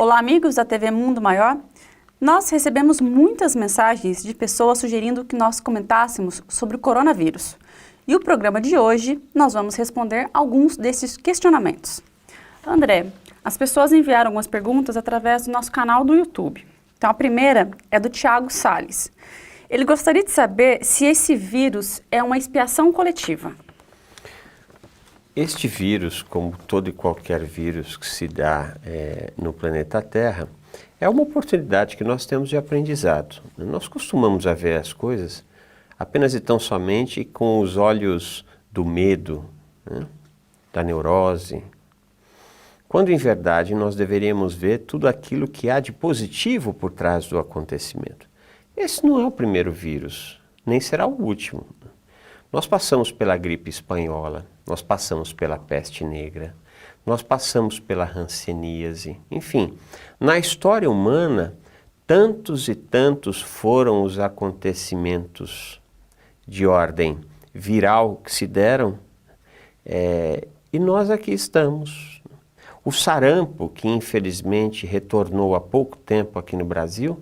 Olá, amigos da TV Mundo Maior. Nós recebemos muitas mensagens de pessoas sugerindo que nós comentássemos sobre o coronavírus. E o programa de hoje, nós vamos responder alguns desses questionamentos. André, as pessoas enviaram algumas perguntas através do nosso canal do YouTube. Então, a primeira é do Thiago Salles. Ele gostaria de saber se esse vírus é uma expiação coletiva. Este vírus, como todo e qualquer vírus que se dá no planeta Terra, é uma oportunidade que nós temos de aprendizado. Nós costumamos a ver as coisas apenas e tão somente com os olhos do medo, né? Da neurose, quando em verdade nós deveríamos ver tudo aquilo que há de positivo por trás do acontecimento. Esse não é o primeiro vírus, nem será o último. Nós passamos pela gripe espanhola, nós passamos pela peste negra, nós passamos pela hanseníase, enfim. Na história humana, tantos e tantos foram os acontecimentos de ordem viral que se deram, e nós aqui estamos. O sarampo, que infelizmente retornou há pouco tempo aqui no Brasil,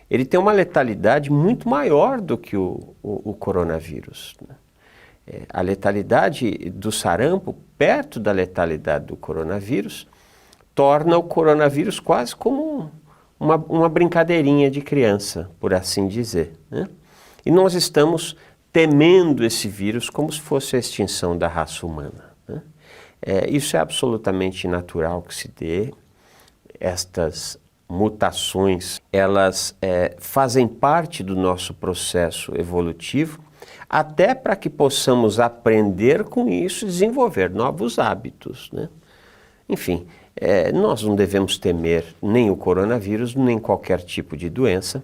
ele tem uma letalidade muito maior do que o coronavírus. A letalidade do sarampo, perto da letalidade do coronavírus, torna o coronavírus quase como uma brincadeirinha de criança, por assim dizer, né? E nós estamos temendo esse vírus como se fosse a extinção da raça humana, né? Isso é absolutamente natural que se dê. Estas mutações, elas fazem parte do nosso processo evolutivo, até para que possamos aprender com isso e desenvolver novos hábitos, né? Enfim, nós não devemos temer nem o coronavírus, nem qualquer tipo de doença,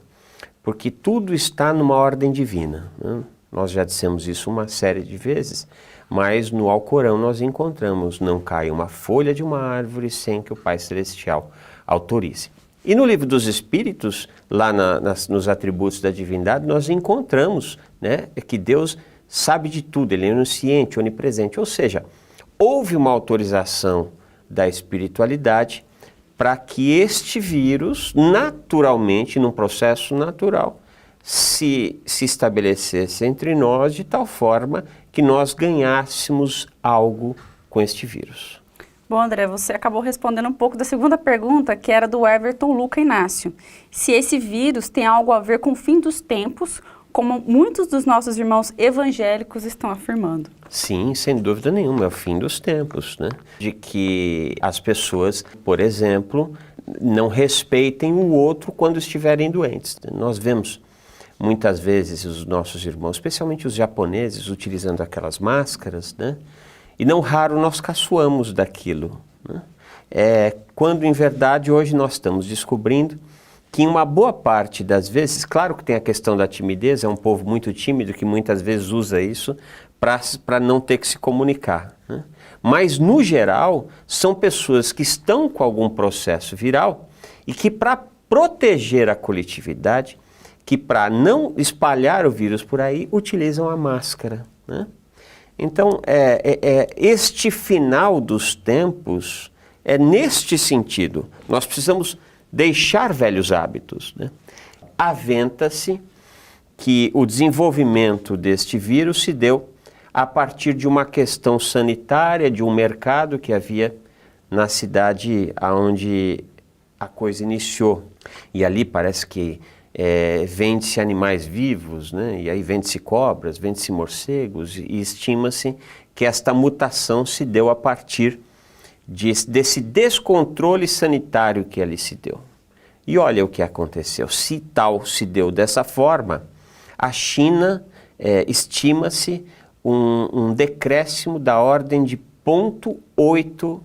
porque tudo está numa ordem divina, né? Nós já dissemos isso uma série de vezes, mas no Alcorão nós encontramos: não cai uma folha de uma árvore sem que o Pai Celestial autorize. E no Livro dos Espíritos, lá nos atributos da divindade, nós encontramos, né, que Deus sabe de tudo, Ele é onisciente, onipresente. Ou seja, houve uma autorização da espiritualidade para que este vírus, naturalmente, num processo natural, se estabelecesse entre nós de tal forma que nós ganhássemos algo com este vírus. Bom, André, você acabou respondendo um pouco da segunda pergunta, que era do Everton Luca Inácio. Se esse vírus tem algo a ver com o fim dos tempos, como muitos dos nossos irmãos evangélicos estão afirmando. Sim, sem dúvida nenhuma, é o fim dos tempos, né? De que as pessoas, por exemplo, não respeitem o outro quando estiverem doentes. Nós vemos muitas vezes os nossos irmãos, especialmente os japoneses, utilizando aquelas máscaras, né? E não raro nós caçoamos daquilo, né? Quando em verdade hoje nós estamos descobrindo que em uma boa parte das vezes, claro que tem a questão da timidez, é um povo muito tímido que muitas vezes usa isso para não ter que se comunicar, né? Mas no geral são pessoas que estão com algum processo viral e que, para proteger a coletividade, que para não espalhar o vírus por aí, utilizam a máscara, né? Então, este final dos tempos é neste sentido. Nós precisamos deixar velhos hábitos, né? Aventa-se que o desenvolvimento deste vírus se deu a partir de uma questão sanitária, de um mercado que havia na cidade onde a coisa iniciou. E ali parece que vende-se animais vivos, né? E aí vende-se cobras, vende-se morcegos, e estima-se que esta mutação se deu a partir desse descontrole sanitário que ali se deu. E olha o que aconteceu. Se tal se deu dessa forma, a China estima-se um decréscimo da ordem de 0,8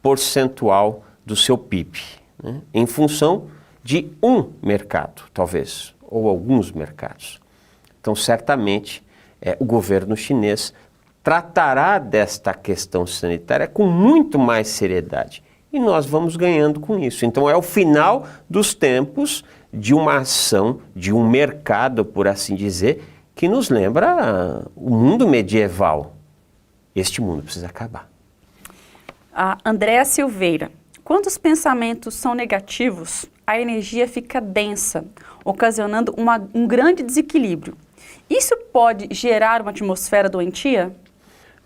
percentual do seu PIB, né? Em função de um mercado, talvez, ou alguns mercados. Então, certamente, o governo chinês tratará desta questão sanitária com muito mais seriedade. E nós vamos ganhando com isso. Então, é o final dos tempos de uma ação, de um mercado, por assim dizer, que nos lembra o mundo medieval. Este mundo precisa acabar. A Andréa Silveira. Quando os pensamentos são negativos, a energia fica densa, ocasionando um grande desequilíbrio. Isso pode gerar uma atmosfera doentia?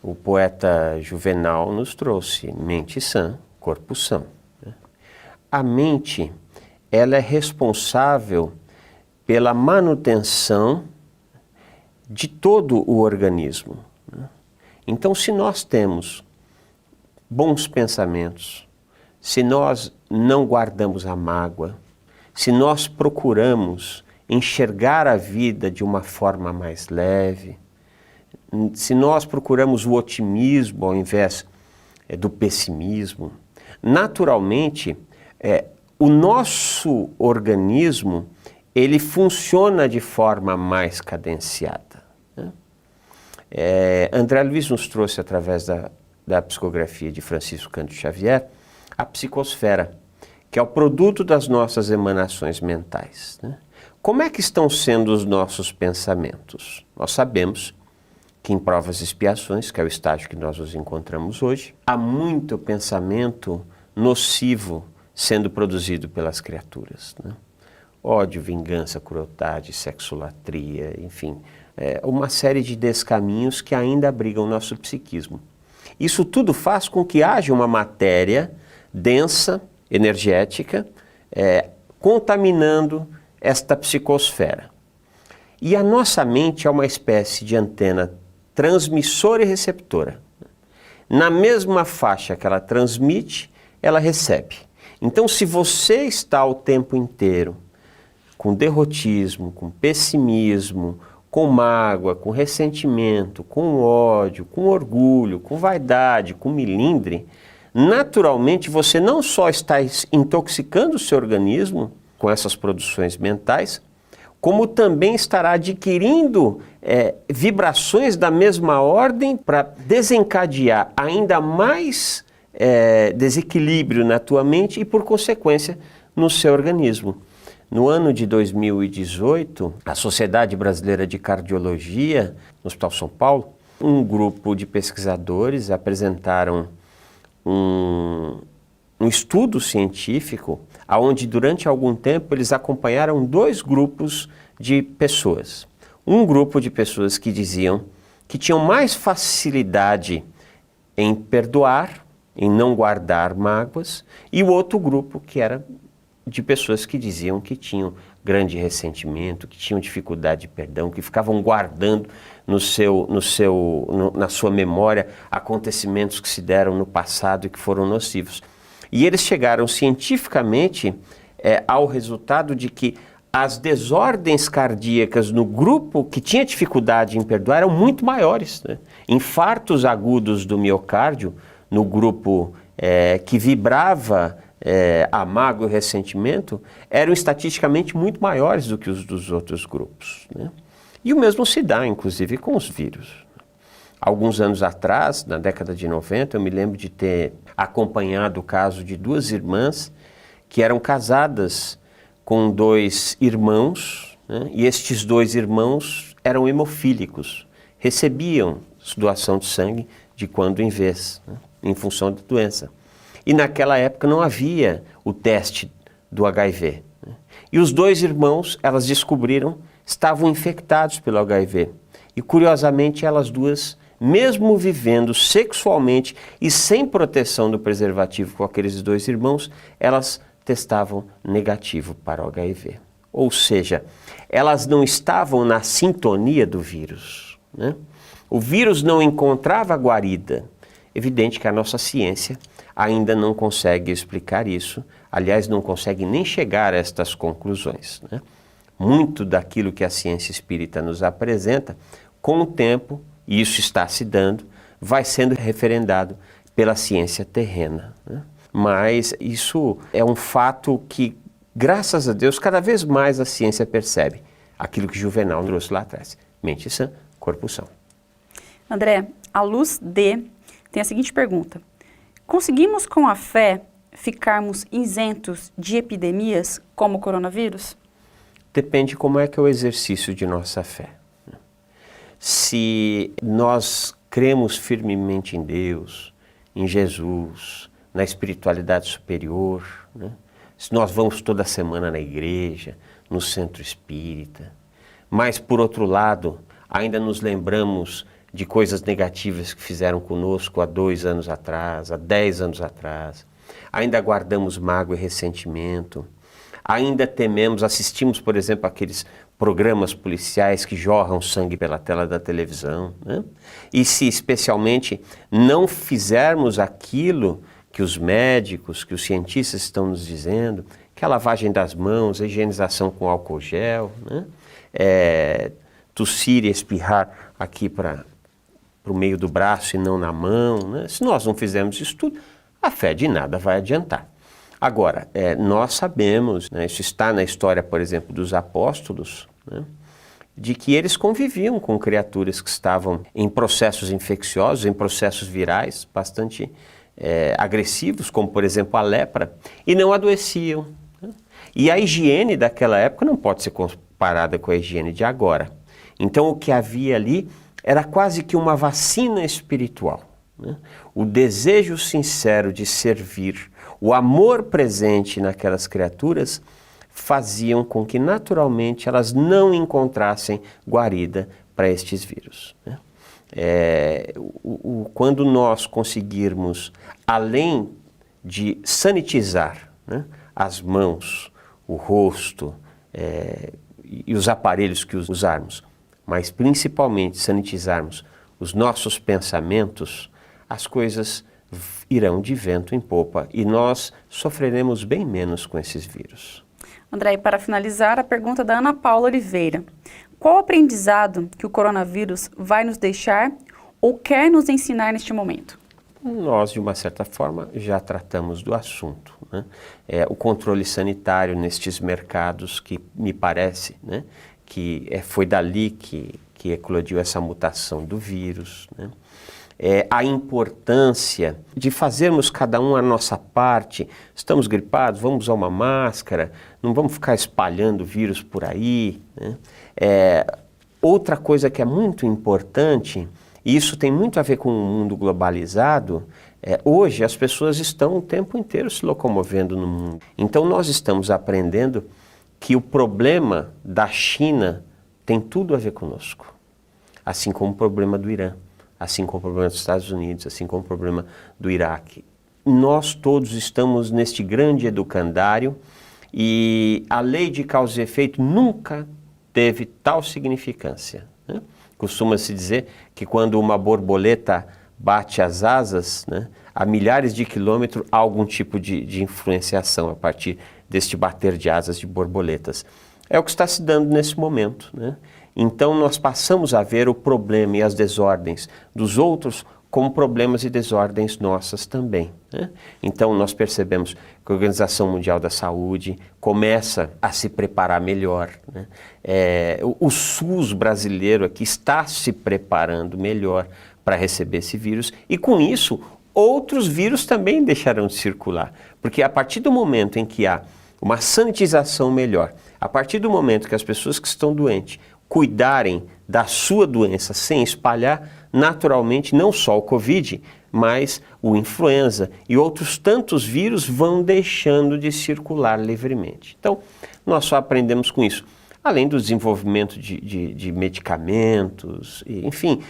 O poeta Juvenal nos trouxe mente sã, corpo são. A mente, ela é responsável pela manutenção de todo o organismo. Então, se nós temos bons pensamentos, se nós não guardamos a mágoa, se nós procuramos enxergar a vida de uma forma mais leve, se nós procuramos o otimismo ao invés do pessimismo, naturalmente o nosso organismo ele funciona de forma mais cadenciada. André Luiz nos trouxe através da psicografia de Francisco Cândido Xavier a psicosfera, que é o produto das nossas emanações mentais. Como é que estão sendo os nossos pensamentos? Nós sabemos que em provas e expiações, que é o estágio que nós nos encontramos hoje, há muito pensamento nocivo sendo produzido pelas criaturas. Ódio, vingança, crueldade, sexolatria, enfim, uma série de descaminhos que ainda abrigam o nosso psiquismo. Isso tudo faz com que haja uma matéria densa, energética, contaminando esta psicosfera. E a nossa mente é uma espécie de antena transmissora e receptora. Na mesma faixa que ela transmite, ela recebe. Então, se você está o tempo inteiro com derrotismo, com pessimismo, com mágoa, com ressentimento, com ódio, com orgulho, com vaidade, com melindre, naturalmente você não só está intoxicando o seu organismo com essas produções mentais, como também estará adquirindo vibrações da mesma ordem para desencadear ainda mais desequilíbrio na tua mente e, por consequência, no seu organismo. No ano de 2018, a Sociedade Brasileira de Cardiologia, no Hospital São Paulo, um grupo de pesquisadores apresentaram um estudo científico onde durante algum tempo eles acompanharam dois grupos de pessoas. Um grupo de pessoas que diziam que tinham mais facilidade em perdoar, em não guardar mágoas, e o outro grupo que era de pessoas que diziam que tinham grande ressentimento, que tinham dificuldade de perdão, que ficavam guardando na sua memória acontecimentos que se deram no passado e que foram nocivos. E eles chegaram cientificamente ao resultado de que as desordens cardíacas no grupo que tinha dificuldade em perdoar eram muito maiores. Infartos agudos do miocárdio no grupo que vibrava a mágoa e o ressentimento eram estatisticamente muito maiores do que os dos outros grupos. E o mesmo se dá, inclusive, com os vírus. Alguns anos atrás, na década de 90, eu me lembro de ter acompanhado o caso de duas irmãs que eram casadas com dois irmãos, e estes dois irmãos eram hemofílicos, recebiam doação de sangue de quando em vez, em função da doença. E naquela época não havia o teste do HIV. E os dois irmãos, elas descobriram, estavam infectados pelo HIV. E curiosamente elas duas, mesmo vivendo sexualmente e sem proteção do preservativo com aqueles dois irmãos, elas testavam negativo para o HIV. Ou seja, elas não estavam na sintonia do vírus. O vírus não encontrava guarida. Evidente que a nossa ciência ainda não consegue explicar isso, aliás, não consegue nem chegar a estas conclusões. Muito daquilo que a ciência espírita nos apresenta, com o tempo, e isso está se dando, vai sendo referendado pela ciência terrena. Mas isso é um fato que, graças a Deus, cada vez mais a ciência percebe aquilo que Juvenal trouxe lá atrás. Mente sã, corpo são. André, a Luz D tem a seguinte pergunta. Conseguimos, com a fé, ficarmos isentos de epidemias como o coronavírus? Depende como é que é o exercício de nossa fé. Se nós cremos firmemente em Deus, em Jesus, na espiritualidade superior, né? Se nós vamos toda semana na igreja, no centro espírita, mas por outro lado, ainda nos lembramos de coisas negativas que fizeram conosco há 2 anos atrás, há 10 anos atrás, ainda guardamos mágoa e ressentimento, ainda tememos, assistimos, por exemplo, aqueles programas policiais que jorram sangue pela tela da televisão, né? E se especialmente não fizermos aquilo que os médicos, que os cientistas estão nos dizendo, que é a lavagem das mãos, a higienização com álcool gel, né? Tossir e espirrar aqui para o meio do braço e não na mão, né? Se nós não fizermos isso tudo, a fé de nada vai adiantar. Agora, nós sabemos, né, isso está na história, por exemplo, dos apóstolos, né, de que eles conviviam com criaturas que estavam em processos infecciosos, em processos virais bastante agressivos, como por exemplo a lepra, e não adoeciam, né? E a higiene daquela época não pode ser comparada com a higiene de agora. Então o que havia ali era quase que uma vacina espiritual, né? O desejo sincero de servir, o amor presente naquelas criaturas faziam com que naturalmente elas não encontrassem guarida para estes vírus, né? Quando nós conseguirmos, além de sanitizar, né, as mãos, o rosto e os aparelhos que usarmos, mas principalmente sanitizarmos os nossos pensamentos, as coisas irão de vento em popa e nós sofreremos bem menos com esses vírus. André, e para finalizar, a pergunta da Ana Paula Oliveira. Qual o aprendizado que o coronavírus vai nos deixar ou quer nos ensinar neste momento? Nós, de uma certa forma, já tratamos do assunto, né? O controle sanitário nestes mercados que me parece, né, que foi dali que eclodiu essa mutação do vírus, né? A importância de fazermos cada um a nossa parte. Estamos gripados, vamos usar uma máscara, não vamos ficar espalhando vírus por aí, né? Outra coisa que é muito importante, e isso tem muito a ver com o mundo globalizado, hoje as pessoas estão o tempo inteiro se locomovendo no mundo. Então nós estamos aprendendo que o problema da China tem tudo a ver conosco, assim como o problema do Irã, assim como o problema dos Estados Unidos, assim como o problema do Iraque. Nós todos estamos neste grande educandário e a lei de causa e efeito nunca teve tal significância, né? Costuma-se dizer que quando uma borboleta bate as asas, né, a milhares de quilômetros há algum tipo de influenciação a partir deste bater de asas de borboletas. É o que está se dando nesse momento, né? Então nós passamos a ver o problema e as desordens dos outros como problemas e desordens nossas também, né? Então nós percebemos que a Organização Mundial da Saúde começa a se preparar melhor, né? O SUS brasileiro aqui está se preparando melhor para receber esse vírus e com isso outros vírus também deixarão de circular, porque a partir do momento em que há uma sanitização melhor, a partir do momento que as pessoas que estão doentes cuidarem da sua doença sem espalhar, naturalmente não só o Covid, mas o influenza e outros tantos vírus vão deixando de circular livremente. Então, nós só aprendemos com isso. Além do desenvolvimento de medicamentos, enfim,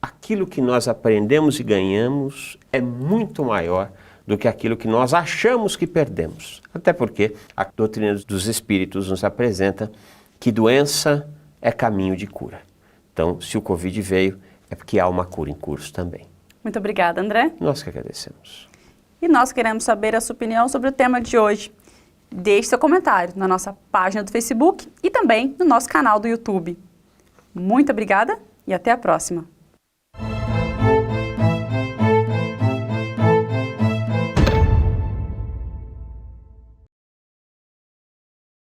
aquilo que nós aprendemos e ganhamos é muito maior do que aquilo que nós achamos que perdemos. Até porque a doutrina dos espíritos nos apresenta que doença é caminho de cura. Então, se o Covid veio, é porque há uma cura em curso também. Muito obrigada, André. Nós que agradecemos. E nós queremos saber a sua opinião sobre o tema de hoje. Deixe seu comentário na nossa página do Facebook e também no nosso canal do YouTube. Muito obrigada e até a próxima.